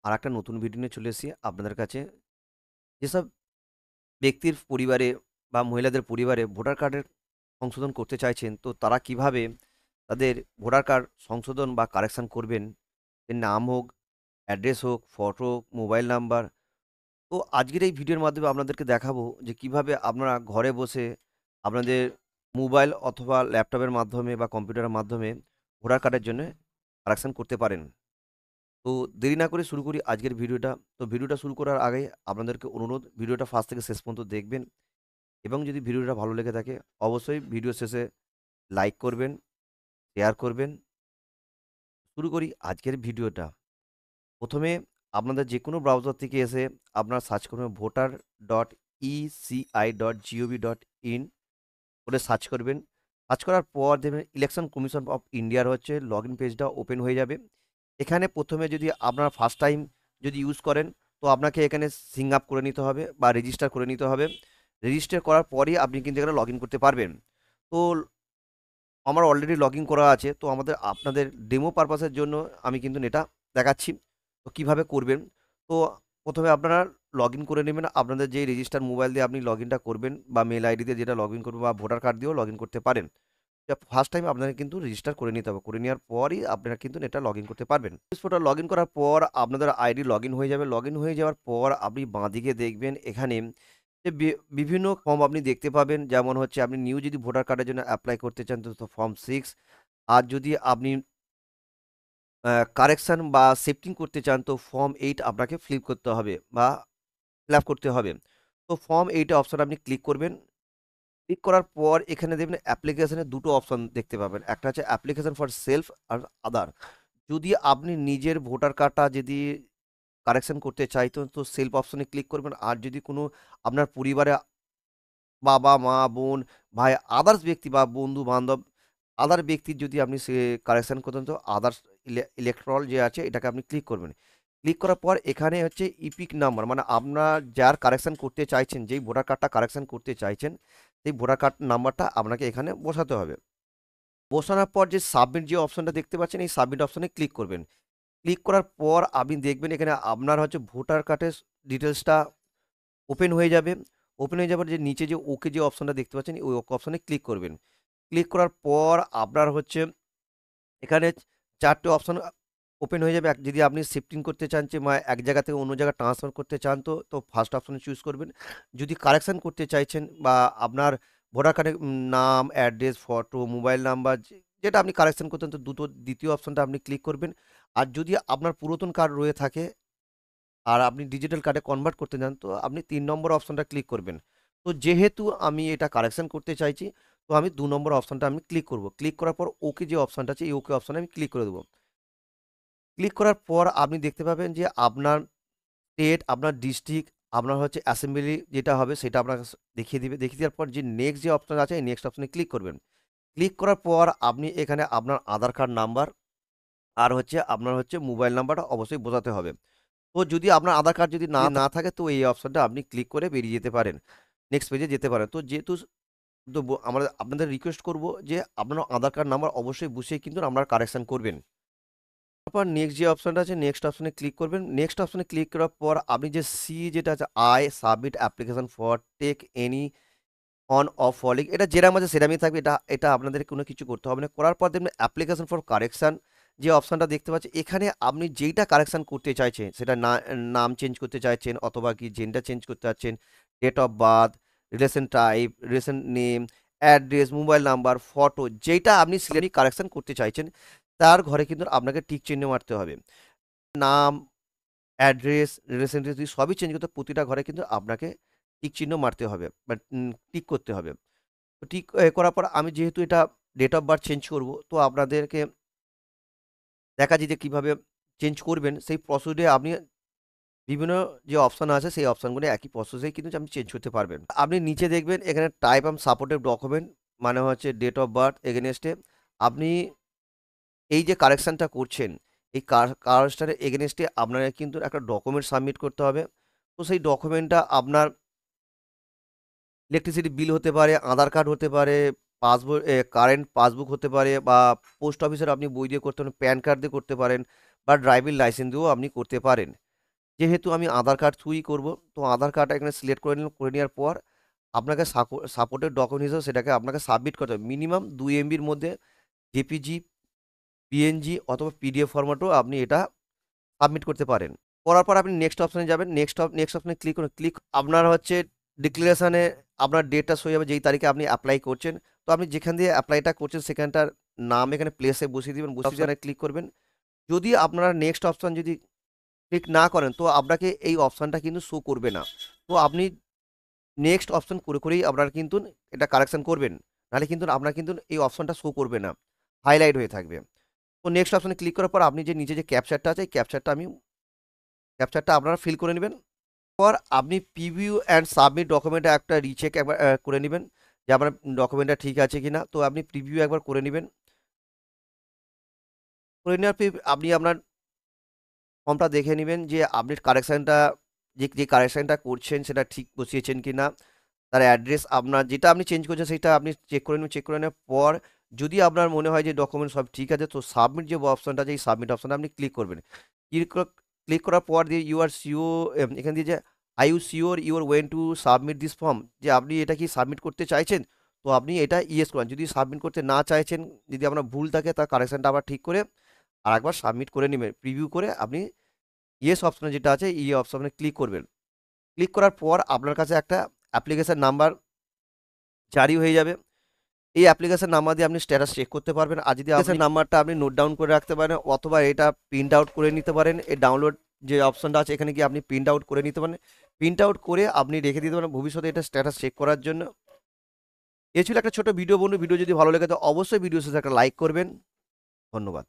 আরেকটা নতুন ভিডিও নিয়ে চলে এসেছি আপনাদের কাছে। যেসব ব্যক্তির পরিবারে বা মহিলাদের পরিবারে ভোটার কার্ডের সংশোধন করতে চাইছেন, তো তারা কিভাবে তাদের ভোটার কার্ড সংশোধন বা কারেকশন করবেন? এর নাম হোক, অ্যাড্রেস হোক, ফটো হোক, মোবাইল নাম্বার। তো আজকের এই ভিডিওর মাধ্যমে আপনাদেরকে দেখাবো যে কিভাবে আপনারা ঘরে বসে আপনাদের মোবাইল অথবা ল্যাপটপের মাধ্যমে বা কম্পিউটারের মাধ্যমে ভোটার কার্ডের জন্য কারেকশন করতে পারেন। তো দেরি না করে শুরু করি আজকের ভিডিওটা। তো ভিডিওটা শুরু করার আগে আপনাদেরকে অনুরোধ, ভিডিওটা ফার্স্ট থেকে শেষ পর্যন্ত দেখবেন এবং যদি ভিডিওটা ভালো লেগে থাকে অবশ্যই ভিডিও শেষে লাইক করবেন, শেয়ার করবেন। শুরু করি আজকের ভিডিওটা। প্রথমে আপনাদের যেকোনো ব্রাউজার থেকে এসে আপনারা সার্চ করবেন voter.eci.gov.in করে সার্চ করবেন। সার্চ করার পর দেখবেন ইলেকশন কমিশন অফ ইন্ডিয়ার হচ্ছে লগইন পেজটা ওপেন হয়ে যাবে। এখানে প্রথমে যদি আপনারা ফার্স্ট টাইম যদি ইউজ করেন, তো আপনাকে এখানে সিং আপ করে নিতে হবে বা রেজিস্টার করে নিতে হবে। রেজিস্টার করার পরই আপনি কিন্তু এখানে লগ ইন করতে পারবেন। তো আমার অলরেডি লগ ইন করা আছে। তো আপনাদের ডেমো পারপাসের জন্য আমি কিন্তু এটা দেখাচ্ছি। তো কিভাবে করবেন? তো প্রথমে আপনারা লগ ইন করে নেবেন। আপনাদের যে রেজিস্টার মোবাইল দিয়ে আপনি লগ ইনটা করবেন বা মেল আইডি দিয়ে যেটা লগ ইন করবেন বা ভোটার কার্ড দিয়েও লগ ইন করতে পারেন। ফার্স্ট টাইম আপনাকে কিন্তু রেজিস্টার করে নিতে হবে। করে নেওয়ার পরই আপনারা কিন্তু এটা লগ ইন করতে পারবেন। পোর্টাল লগ ইন করার পর আপনাদের আইডি লগ ইন হয়ে যাবে। লগ ইন হয়ে যাওয়ার পর আপনি বাঁদিকে দেখবেন এখানে যে বিভিন্ন ফর্ম আপনি দেখতে পাবেন। যেমন হচ্ছে আপনি নিউ যদি ভোটার কার্ডের জন্য এপ্লাই করতে চান তো ফর্ম 6। আর যদি আপনি কারেকশন বা শিফটিং করতে চান তো ফর্ম 8 আপনাকে ফিল করতে হবে বা ফিল আপ করতে হবে। তো ফর্ম 8 এ অপশন আপনি ক্লিক করবেন। ক্লিক করার পর এখানে দেখবেন অ্যাপ্লিকেশনের দুটো অপশন দেখতে পাবেন। একটা হচ্ছে অ্যাপ্লিকেশন ফর সেলফ আর আদার। যদি আপনি নিজের ভোটার কার্ডটা যদি কারেকশন করতে চাইতেন তো সেলফ অপশনে ক্লিক করবেন। আর যদি কোনো আপনার পরিবারে বাবা, মা, বোন, ভাই আদার্স ব্যক্তি বা বন্ধু-বান্ধব আদার ব্যক্তির যদি আপনি কারেকশন করতেন তো আদার্স ইলেক্ট্রল যে আছে এটাকে আপনি ক্লিক করবেন। ক্লিক করার পর এখানে হচ্ছে ইপিক নাম্বার মানে আপনার যার কারেকশন করতে চাইছেন, যেই ভোটার কার্ডটা কারেকশন করতে চাইছেন, সেই ভোটার কার্ড নাম্বারটা আপনাকে এখানে বসাতে হবে। বসানোর পর যে সাবমিট যে অপশনটা দেখতে পাচ্ছেন এই সাবমিট অপশনে ক্লিক করবেন। ক্লিক করার পর আপনি দেখবেন এখানে আপনার হচ্ছে ভোটার কার্ডের ডিটেইলসটা ওপেন হয়ে যাবে। ওপেন হয়ে যাবার যে নিচে যে ওকে যে অপশনটা দেখতে পাচ্ছেন ওই ওকে অপশনে ক্লিক করবেন। ক্লিক করার পর আপনার হচ্ছে এখানে ৪ টে অপশন ওপেন হয়ে যাবে। যদি আপনি শিফটিং করতে চান যে এক জায়গা থেকে অন্য জায়গায় ট্রান্সফার করতে চান তো ফার্স্ট অপশনে চুজ করবেন। যদি কারেকশন করতে চাইছেন বা আপনার ভোটার কার্ডের নাম, অ্যাড্রেস, ফটো, মোবাইল নাম্বার যেটা আপনি কারেকশন করতেন তো দ্বিতীয় অপশনটা আপনি ক্লিক করবেন। আর যদি আপনার পুরাতন কার্ড রয়ে থাকে আর আপনি ডিজিটাল কার্ডে কনভার্ট করতে চান তো আপনি ৩ নম্বর অপশনটা ক্লিক করবেন। তো যেহেতু আমি এটা কারেকশন করতে চাইছি তো আমি ২ নম্বর অপশনটা আমি ক্লিক করব। ক্লিক করার পর ওকে যে অপশনটা আছে এই ওকে অপশনে আমি ক্লিক করে দেবো। ক্লিক করার পর আপনি দেখতে পাবেন যে আপনার স্টেট, আপনার ডিস্ট্রিক্ট, আপনার হচ্ছে অ্যাসেম্বলি যেটা হবে সেটা আপনাকে দেখিয়ে দিবে। দেখিয়ে দেওয়ার পর যে নেক্সট যে অপশন আছে এই নেক্সট অপশনে ক্লিক করবেন। ক্লিক করার পর আপনি এখানে আপনার আধার কার্ড নাম্বার আর হচ্ছে আপনার হচ্ছে মোবাইল নাম্বারটা অবশ্যই বোঝাতে হবে। তো যদি আপনার আধার কার্ড যদি না থাকে তো এই অপশনটা আপনি ক্লিক করে বেরিয়ে যেতে পারেন। নেক্সট পেজে যেতে পারেন। তো যেহেতু তো আপনাদের রিকোয়েস্ট করব যে আপনার আধার কার্ড নাম্বার অবশ্যই বসিয়ে কিন্তু আপনারা কারেকশন করবেন। তারপর নেক্সট যে অপশনটা আছে নেক্সট অপশনে ক্লিক করবেন। নেক্সট অপশনে ক্লিক করার পর আপনি যে যেটা আছে submit application for take any one of following এটা যেরাম আছে সেরামই থাকবে। এটা এটা আপনাদের কোনো কিছু করতে হবে না। করার পর দেখবেন অ্যাপ্লিকেশন ফর কারেকশন যে অপশনটা দেখতে পাচ্ছেন এখানে আপনি যেইটা কারেকশন করতে চাইছেন সেটা নাম চেঞ্জ করতে চাইছেন অথবা কি জেন্ডার চেঞ্জ করতে চাচ্ছেন, date of birth, relation type, relation name, address, mobile number, photo যেইটা আপনি সিলেক্ট কারেকশন করতে চাইছেন তার ঘরে কিন্তু আপনাকে টিক চিহ্ন মারতে হবে। নাম, অ্যাড্রেস, রিলেশন সবই চেঞ্জ করতে প্রতিটা ঘরে কিন্তু আপনাকে টিক চিহ্ন মারতে হবে বা টিক করতে হবে। তো ঠিক করার পর আমি যেহেতু এটা ডেট অফ বার্থ চেঞ্জ করব তো আপনাদেরকে দেখাচ্ছি যে কিভাবে চেঞ্জ করবেন সেই প্রসিডিউরে আপনি বিভিন্ন যে অপশন আছে সেই অপশনগুলো একই প্রসেসেই কিন্তু আপনি চেঞ্জ করতে পারবেন। আপনি নিচে দেখবেন এখানে টাইপ অ্যান্ড সাপোর্টেড ডকুমেন্ট মানে হচ্ছে ডেট অফ বার্থ এগেনস্টে আপনি এই যে কারেকশনটা করছেন এই কারেকশনের এগেনস্টে আপনাকে কিন্তু একটা ডকুমেন্ট সাবমিট করতে হবে। তো সেই ডকুমেন্টটা আপনার ইলেকট্রিসিটি বিল হতে পারে, আধার কার্ড হতে পারে, পাসবই কারেন্ট পাসবুক হতে পারে বা পোস্ট অফিসের আপনি বই দিয়ে করতে পারেন, প্যান কার্ড দিয়ে করতে পারেন বা ড্রাইভিং লাইসেন্স দিয়েও আপনি করতে পারেন। যেহেতু আমি আধার কার্ড থ্রুই করব, তো আধার কার্ডটা এখানে সিলেক্ট করে নিলাম। করে নেওয়ার পর আপনাকে সাপোর্টেড ডকুমেন্ট হিসেবে সেটাকে আপনাকে সাবমিট করতে হবে। মিনিমাম 2 এমবির মধ্যে জেপিজি, পিএনজি অথবা পিডিএফ ফরম্যাটেও আপনি এটা সাবমিট করতে পারেন। করার পর আপনি নেক্সট অপশনে যাবেন। নেক্সট অপশনে ক্লিক করুন। আপনার হচ্ছে ডিক্লারেশনে আপনার ডেটটা শো যাবে যেই তারিখে আপনি অ্যাপ্লাই করছেন। তো আপনি যেখান দিয়ে অ্যাপ্লাইটা করছেন সেখানটার নাম এখানে প্লেসে বসিয়ে দিবেন। বসিয়ে দিয়ে ক্লিক করবেন। যদি আপনারা নেক্সট অপশন যদি ক্লিক না করেন তো আপনাকে এই অপশনটা কিন্তু শো করবে না। তো আপনি নেক্সট অপশন করে করেই আপনারা কিন্তু এটা কারেকশন করবেন। নাহলে কিন্তু আপনার কিন্তু এই অপশনটা শো করবে না, হাইলাইট হয়ে থাকবে। তো নেক্সট অপশনে ক্লিক করার পর আপনি যে নিচে যে ক্যাপচারটা আছে এই ক্যাপচারটা আপনারা ফিল করে নেবেন। পর আপনি প্রিভিউ অ্যান্ড সাবমিট ডকুমেন্টে একটা রিচেক একবার করে নেবেন যে আপনার ডকুমেন্টটা ঠিক আছে কিনা। তো আপনি প্রিভিউ একবার করে নেবেন। করে নেওয়ার পর আপনি আপনার ফর্মটা দেখে নেবেন যে আপনি কারেকশানটা যে কারেকশানটা করছেন সেটা ঠিক বসিয়েছেন কিনা। তার অ্যাড্রেস আপনার যেটা আপনি চেঞ্জ করছেন সেটা আপনি চেক করে নেবেন। চেক করে নেওয়ার পর যদি আপনার মনে হয় যে ডকুমেন্ট সব ঠিক আছে তো সাবমিট যে অপশনটা আছে এই সাবমিট অপশনটা আপনি ক্লিক করবেন। ক্লিক করার পর দিয়ে ইউ আর শিওর, এখান দিয়ে যে I U sure your went to submit this form, যে আপনি এটা কি সাবমিট করতে চাইছেন। তো আপনি এটা ইয়েস করেন। যদি সাবমিট করতে না চাইছেন, যদি আপনার ভুল থাকে তার কারেকশানটা আবার ঠিক করে আর একবার সাবমিট করে নেবেন। প্রিভিউ করে আপনি ইয়েস অপশনে যেটা আছে এই অপশনে ক্লিক করবেন। ক্লিক করার পর আপনার কাছে একটা অ্যাপ্লিকেশন নাম্বার জারি হয়ে যাবে। এই অ্যাপ্লিকেশন নাম্বার দিয়ে আপনি স্ট্যাটাস চেক করতে পারবেন। আর যদি অ্যাপ্লিকেশন নাম্বারটা আপনি নোট ডাউন করে রাখতে পারেন অথবা এটা প্রিন্ট আউট করে নিতে পারেন। এই ডাউনলোড যে অপশনটা আছে এখানে গিয়ে আপনি প্রিন্ট আউট করে নিতে পারেন। প্রিন্ট আউট করে আপনি রেখে দিতে পারেন ভবিষ্যতে এটা স্ট্যাটাস চেক করার জন্য। এ ছিল একটা ছোট ভিডিও বন্ধু। ভিডিও যদি ভালো লেগে তো অবশ্যই ভিডিও শেষে একটা লাইক করবেন। ধন্যবাদ।